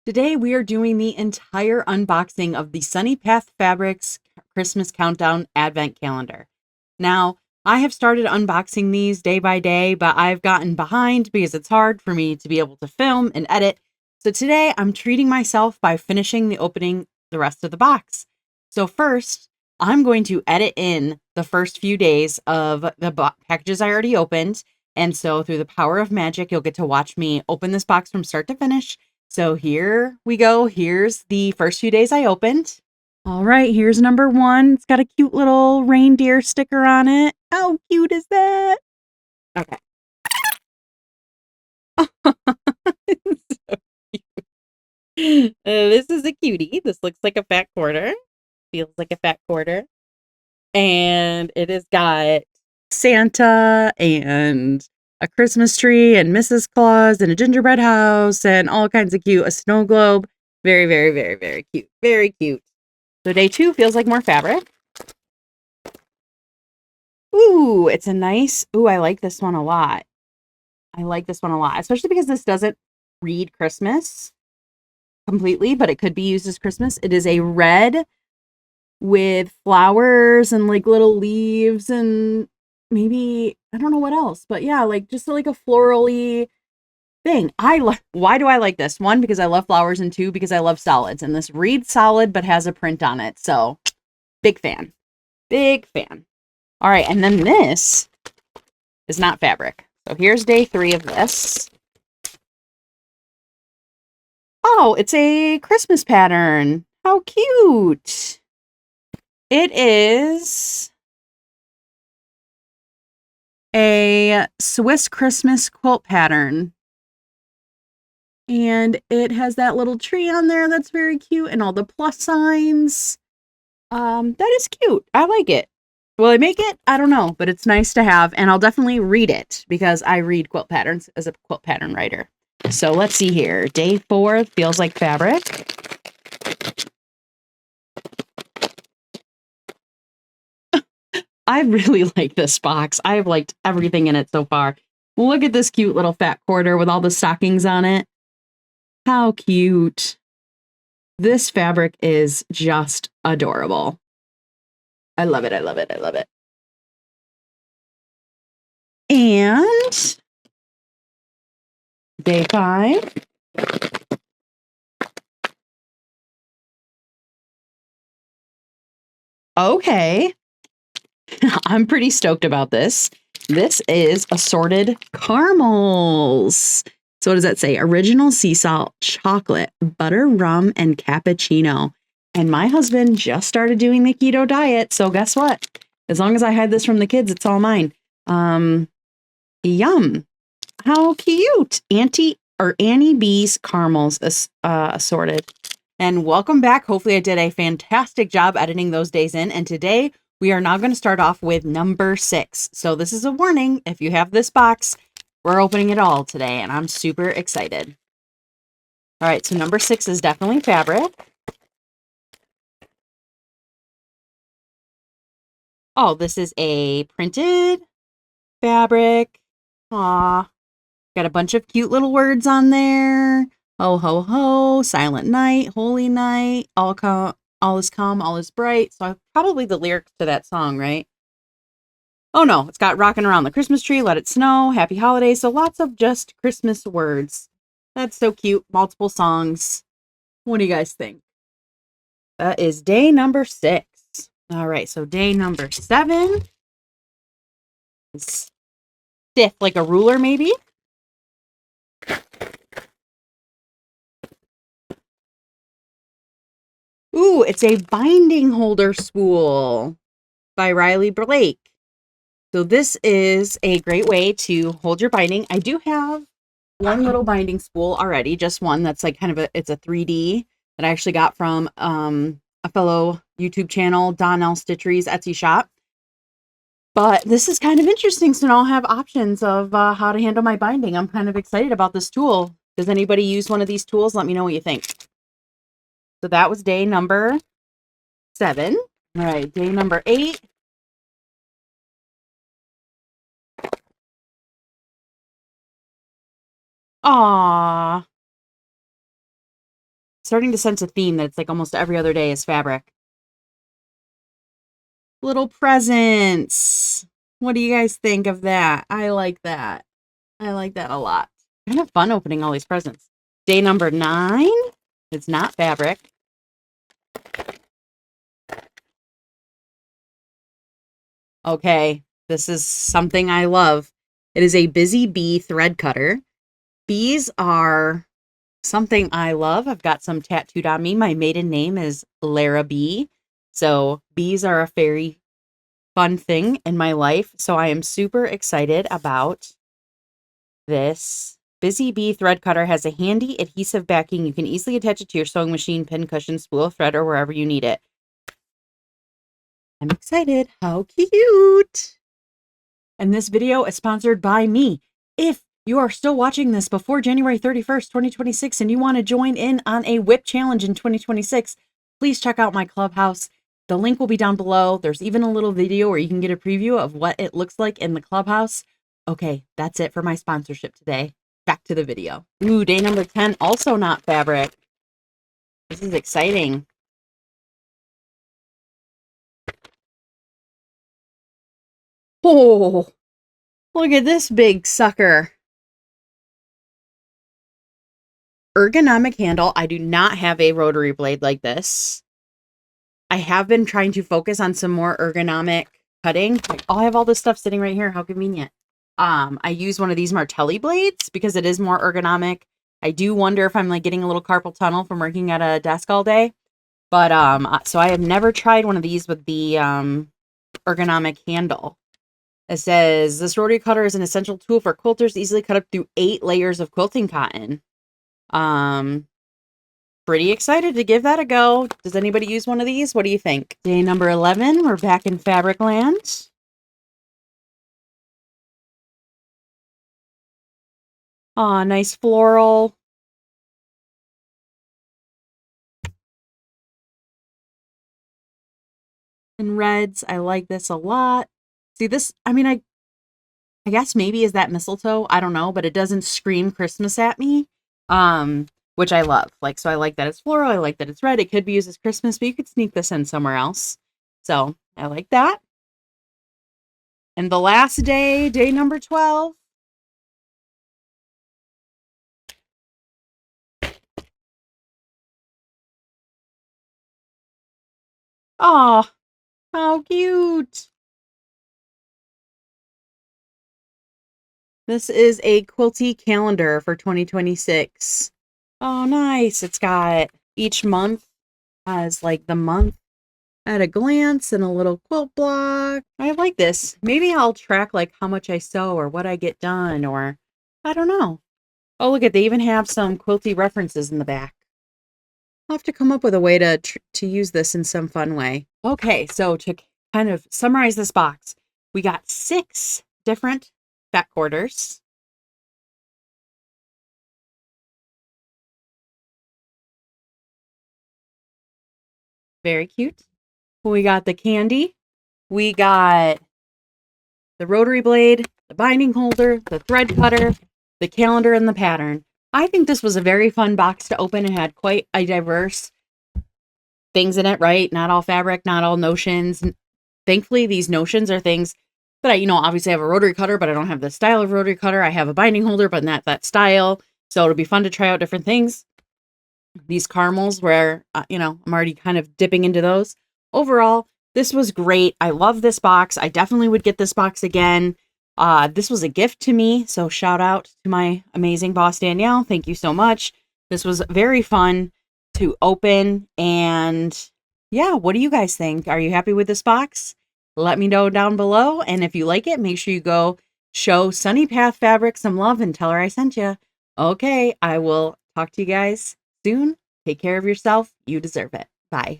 Today we are doing the entire unboxing of the Sunny Path Fabrics Christmas Countdown Advent Calendar. Now, I have started unboxing these day by day, but I've gotten behind because it's hard for me to be able to film and edit. So today I'm treating myself by finishing the opening the rest of the box. So first, I'm going to edit in the first few days of the packages I already opened. And so through the power of magic, you'll get to watch me open this box from start to finish. So here we go. Here's the first few days I opened. All right, here's number one. It's got a cute little reindeer sticker on it. How cute is that? Okay. So this is a cutie. This looks like a fat quarter. Feels like a fat quarter. And it has got Santa and a Christmas tree and Mrs. Claus and a gingerbread house and all kinds of cute. A snow globe. Very, very, very, very cute. Very cute. So day two feels like more fabric. Ooh, it's a nice, I like this one a lot. I like this one a lot, especially because this doesn't read Christmas completely, but it could be used as Christmas. It is a red with flowers and like little leaves and maybe, I don't know what else, but yeah, like just like a florally thing. Why do I like this? One, because I love flowers, and two, because I love solids. And this reads solid but has a print on it. So big fan. Big fan. All right, and then this is not fabric. So here's day three of this. Oh, it's a Christmas pattern. How cute. It is a Swiss Christmas quilt pattern. And it has that little tree on there that's very cute and all the plus signs. That is cute. I like it. Will I make it? I don't know, but it's nice to have, and I'll definitely read it because I read quilt patterns as a quilt pattern writer. So let's see here. Day four feels like fabric. I really like this box. I've liked everything in it so far. Look at this cute little fat quarter with all the stockings on it. How cute. This fabric is just adorable. I love it. I love it. I love it. And day five. Okay. I'm pretty stoked about this. This is assorted caramels. So what does that say? Original sea salt, chocolate, butter, rum, and cappuccino. And my husband just started doing the keto diet. So guess what? As long as I hide this from the kids, it's all mine. Yum. How cute. Annie B's caramels assorted. And welcome back. Hopefully I did a fantastic job editing those days in. And today we are now going to start off with number 6. So this is a warning. If you have this box, we're opening it all today, and I'm super excited. All right, so number 6 is definitely fabric. Oh, this is a printed fabric. Aw, got a bunch of cute little words on there. Ho, ho, ho, silent night, holy night, all is calm, all is bright. So probably the lyrics to that song, right? Oh no, it's got rocking around the Christmas tree, let it snow, happy holidays. So lots of just Christmas words. That's so cute. Multiple songs. What do you guys think? That is day number 6. All right, so day number 7 is stiff, like a ruler, maybe. Ooh, it's a binding holder spool by Riley Blake. So this is a great way to hold your binding. I do have one little binding spool already, just one that's like kind of it's a 3D that I actually got from a fellow YouTube channel, Donnell Stitchery's Etsy shop. But this is kind of interesting, so now I'll have options of how to handle my binding. I'm kind of excited about this tool. Does anybody use one of these tools? Let me know what you think. So that was day number 7. All right, day number 8. Aww. starting to sense a theme that it's like almost every other day is fabric. Little presents. What do you guys think of that? I like that. I like that a lot. Kind of fun opening all these presents. Day number 9. It's not fabric. Okay, this is something I love. It is a Busy Bee thread cutter. Bees are something I love. I've got some tattooed on me. My maiden name is Lara Bee. So bees are a very fun thing in my life. So I am super excited about this. Busy Bee thread cutter has a handy adhesive backing. You can easily attach it to your sewing machine, pin, cushion, spool of thread, or wherever you need it. I'm excited. How cute. And this video is sponsored by me. If you are still watching this before January 31st, 2026, and you want to join in on a whip challenge in 2026, please check out my Clubhouse. The link will be down below. There's even a little video where you can get a preview of what it looks like in the Clubhouse. Okay, that's it for my sponsorship today. Back to the video. Ooh, day number 10, also not fabric. This is exciting. Oh, look at this big sucker. Ergonomic handle. I do not have a rotary blade like this. I have been trying to focus on some more ergonomic cutting. Like, oh, I have all this stuff sitting right here. How convenient. I use one of these Martelli blades because it is more ergonomic. I do wonder if I'm like getting a little carpal tunnel from working at a desk all day. But so I have never tried one of these with the ergonomic handle. It says this rotary cutter is an essential tool for quilters, easily cut up through 8 layers of quilting cotton. Pretty excited to give that a go. Does anybody use one of these? What do you think? Day number 11, we're back in fabric land. Aw, nice floral. And reds. I like this a lot. See this, I mean, I guess maybe is that mistletoe? I don't know, but it doesn't scream Christmas at me. Which I love. Like, so I like that it's floral. I like that it's red. It could be used as Christmas, but you could sneak this in somewhere else. So I like that. And the last day, day number 12. Oh, how cute. This is a quilty calendar for 2026. Oh, nice. It's got each month has like the month at a glance and a little quilt block. I like this. Maybe I'll track like how much I sew or what I get done, or I don't know. Oh, look at, they even have some quilty references in the back. I'll have to come up with a way to use this in some fun way. Okay, so to kind of summarize this box, we got 6 different back quarters. Very cute. We got the candy. We got the rotary blade, the binding holder, the thread cutter, the calendar, and the pattern. I think this was a very fun box to open and had quite a diverse things in it, right? Not all fabric, not all notions. Thankfully, these notions are things that I, obviously have a rotary cutter, but I don't have the style of rotary cutter. I have a binding holder, but not that style. So it'll be fun to try out different things. These caramels where, I'm already kind of dipping into those. Overall, this was great. I love this box. I definitely would get this box again. This was a gift to me. So shout out to my amazing boss, Danielle. Thank you so much. This was very fun to open. And yeah, what do you guys think? Are you happy with this box? Let me know down below. And if you like it, make sure you go show Sunny Path Fabric some love and tell her I sent you. Okay, I will talk to you guys soon. Take care of yourself. You deserve it. Bye.